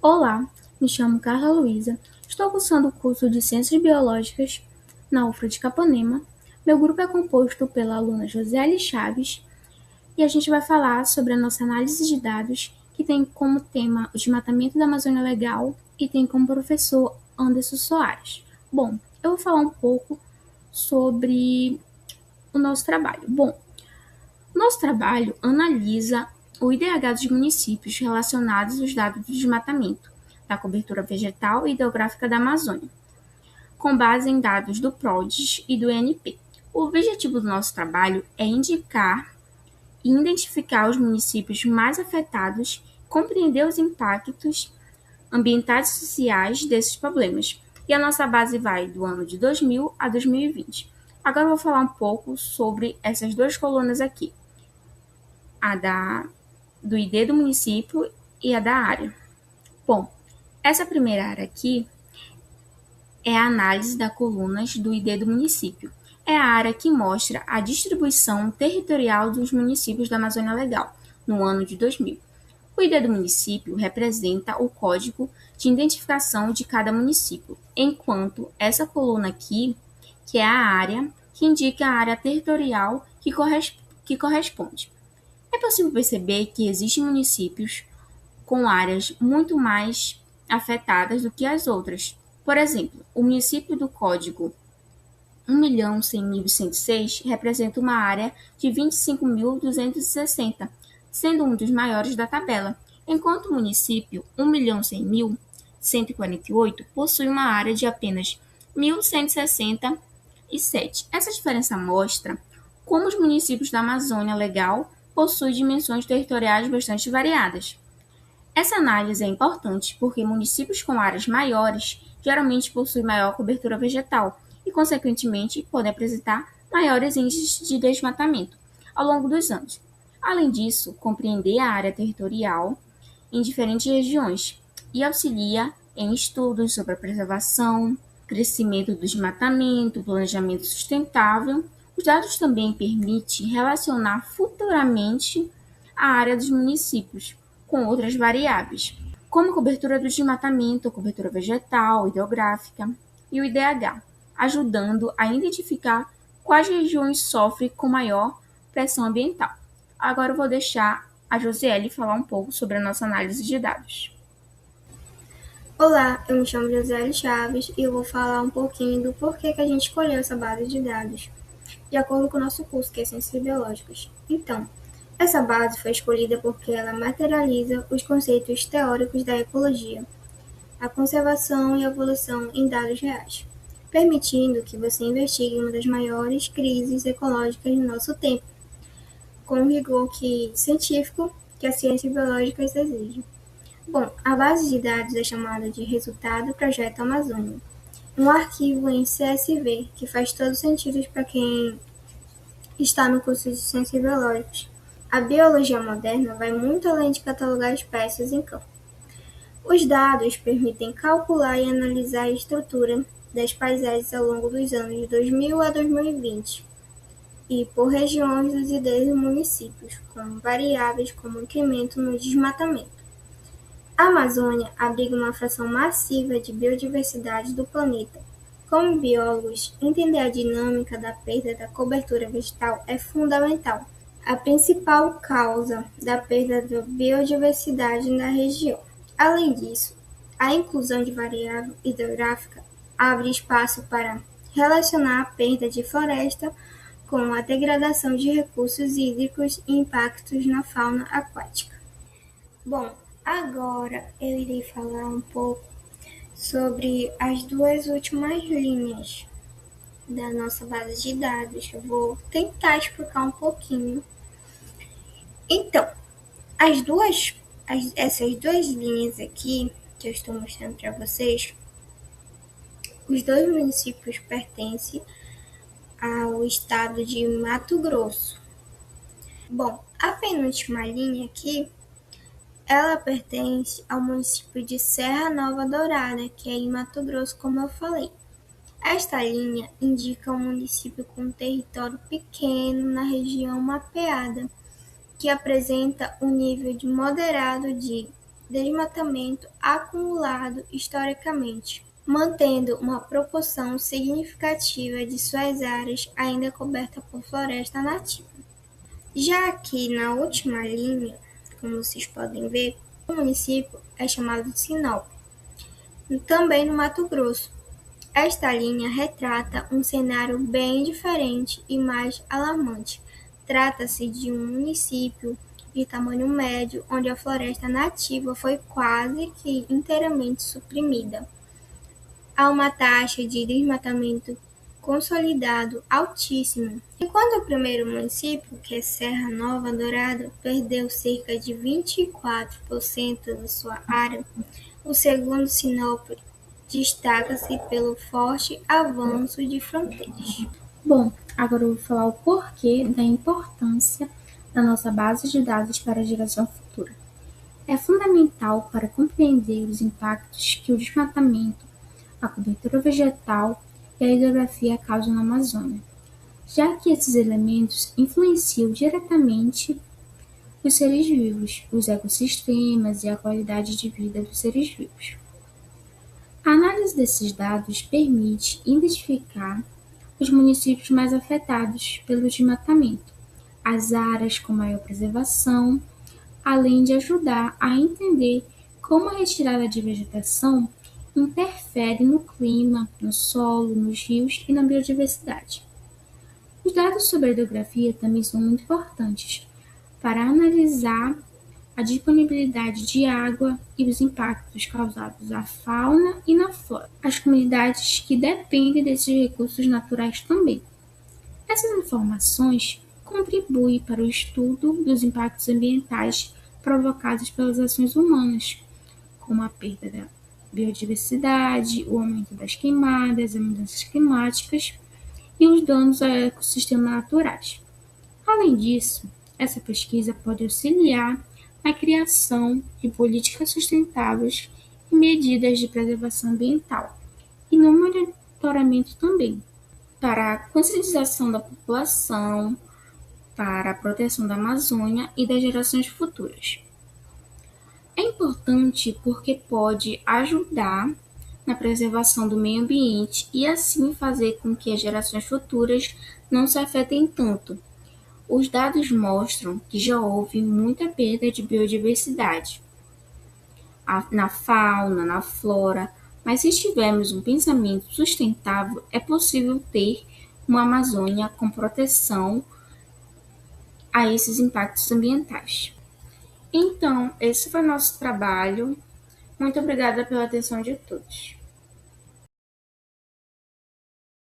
Olá, me chamo Carla Luísa, estou cursando o curso de Ciências Biológicas na UFRA de Capanema. Meu grupo é composto pela aluna Josiele Chaves e a gente vai falar sobre a nossa análise de dados, que tem como tema o desmatamento da Amazônia Legal e tem como professor Anderson Soares. Bom, eu vou falar um pouco sobre o nosso trabalho. Bom, nosso trabalho analisa o IDH dos municípios relacionados aos dados do desmatamento, da cobertura vegetal e hidrográfica da Amazônia, com base em dados do PRODES e do INP. O objetivo do nosso trabalho é indicar e identificar os municípios mais afetados, compreender os impactos ambientais e sociais desses problemas. E a nossa base vai do ano de 2000 a 2020. Agora eu vou falar um pouco sobre essas duas colunas aqui, do ID do município e a da área. Bom, essa primeira área aqui é a análise das colunas do ID do município. É a área que mostra a distribuição territorial dos municípios da Amazônia Legal no ano de 2000. O ID do município representa o código de identificação de cada município, enquanto essa coluna aqui, que é a área, que indica a área territorial que corresponde. É possível perceber que existem municípios com áreas muito mais afetadas do que as outras. Por exemplo, o município do código 1.100.106 representa uma área de 25.260, sendo um dos maiores da tabela, enquanto o município 1.100.148 possui uma área de apenas 1.167. Essa diferença mostra como os municípios da Amazônia Legal possuem dimensões territoriais bastante variadas. Essa análise é importante porque municípios com áreas maiores geralmente possuem maior cobertura vegetal e, consequentemente, podem apresentar maiores índices de desmatamento ao longo dos anos. Além disso, compreender a área territorial em diferentes regiões e auxilia em estudos sobre a preservação, crescimento do desmatamento, planejamento sustentável. Os dados também permitem relacionar futuramente a área dos municípios com outras variáveis, como a cobertura do desmatamento, a cobertura vegetal, hidrográfica e o IDH, ajudando a identificar quais regiões sofrem com maior pressão ambiental. Agora eu vou deixar a Josiele falar um pouco sobre a nossa análise de dados. Olá, eu me chamo Josiele Chaves e eu vou falar um pouquinho do porquê que a gente escolheu essa base de dados, de acordo com o nosso curso, que é Ciências Biológicas. Então, essa base foi escolhida porque ela materializa os conceitos teóricos da ecologia, a conservação e a evolução em dados reais, permitindo que você investigue uma das maiores crises ecológicas do nosso tempo, com o rigor científico que a ciência biológica exige. Bom, a base de dados é chamada de Resultado Projeto Amazônia, um arquivo em CSV que faz todo sentido para quem está no curso de Ciências Biológicas. A biologia moderna vai muito além de catalogar espécies em campo. Os dados permitem calcular e analisar a estrutura das paisagens ao longo dos anos de 2000 a 2020 e por regiões dos IDs e municípios, com variáveis como incremento no desmatamento. A Amazônia abriga uma fração massiva de biodiversidade do planeta. Como biólogos, entender a dinâmica da perda da cobertura vegetal é fundamental. A principal causa da perda da biodiversidade na região. Além disso, a inclusão de variável hidrográfica abre espaço para relacionar a perda de floresta com a degradação de recursos hídricos e impactos na fauna aquática. Bom, agora eu irei falar um pouco sobre as duas últimas linhas da nossa base de dados. Eu vou tentar explicar um pouquinho. Então, essas duas linhas aqui que eu estou mostrando para vocês, os dois municípios pertencem ao estado de Mato Grosso. Bom, a penúltima linha aqui, ela pertence ao município de Serra Nova Dourada, que é em Mato Grosso, como eu falei. Esta linha indica um município com um território pequeno na região mapeada, que apresenta um nível de moderado de desmatamento acumulado historicamente, mantendo uma proporção significativa de suas áreas ainda cobertas por floresta nativa. Já aqui na última linha, como vocês podem ver, o município é chamado de Sinop, também no Mato Grosso. Esta linha retrata um cenário bem diferente e mais alarmante. Trata-se de um município de tamanho médio, onde a floresta nativa foi quase que inteiramente suprimida. Há uma taxa de desmatamento consolidado altíssima. Enquanto o primeiro município, que é Serra Nova Dourada, perdeu cerca de 24% da sua área, o segundo, Sinop, destaca-se pelo forte avanço de fronteiras. Bom, agora eu vou falar o porquê da importância da nossa base de dados para a geração futura. É fundamental para compreender os impactos que o desmatamento, a cobertura vegetal e a hidrografia causam na Amazônia, já que esses elementos influenciam diretamente os seres vivos, os ecossistemas e a qualidade de vida dos seres vivos. A análise desses dados permite identificar os municípios mais afetados pelo desmatamento, as áreas com maior preservação, além de ajudar a entender como a retirada de vegetação interfere no clima, no solo, nos rios e na biodiversidade. Os dados sobre a hidrografia também são muito importantes para analisar a disponibilidade de água e os impactos causados à fauna e na flora, as comunidades que dependem desses recursos naturais também. Essas informações contribuem para o estudo dos impactos ambientais provocados pelas ações humanas, como a perda da biodiversidade, o aumento das queimadas, as mudanças climáticas e os danos a ecossistemas naturais. Além disso, essa pesquisa pode auxiliar na criação de políticas sustentáveis e medidas de preservação ambiental, e no monitoramento também, para a conscientização da população, para a proteção da Amazônia e das gerações futuras. É importante porque pode ajudar na preservação do meio ambiente e assim fazer com que as gerações futuras não se afetem tanto. Os dados mostram que já houve muita perda de biodiversidade na fauna, na flora, mas se tivermos um pensamento sustentável, é possível ter uma Amazônia com proteção a esses impactos ambientais. Então, esse foi o nosso trabalho. Muito obrigada pela atenção de todos.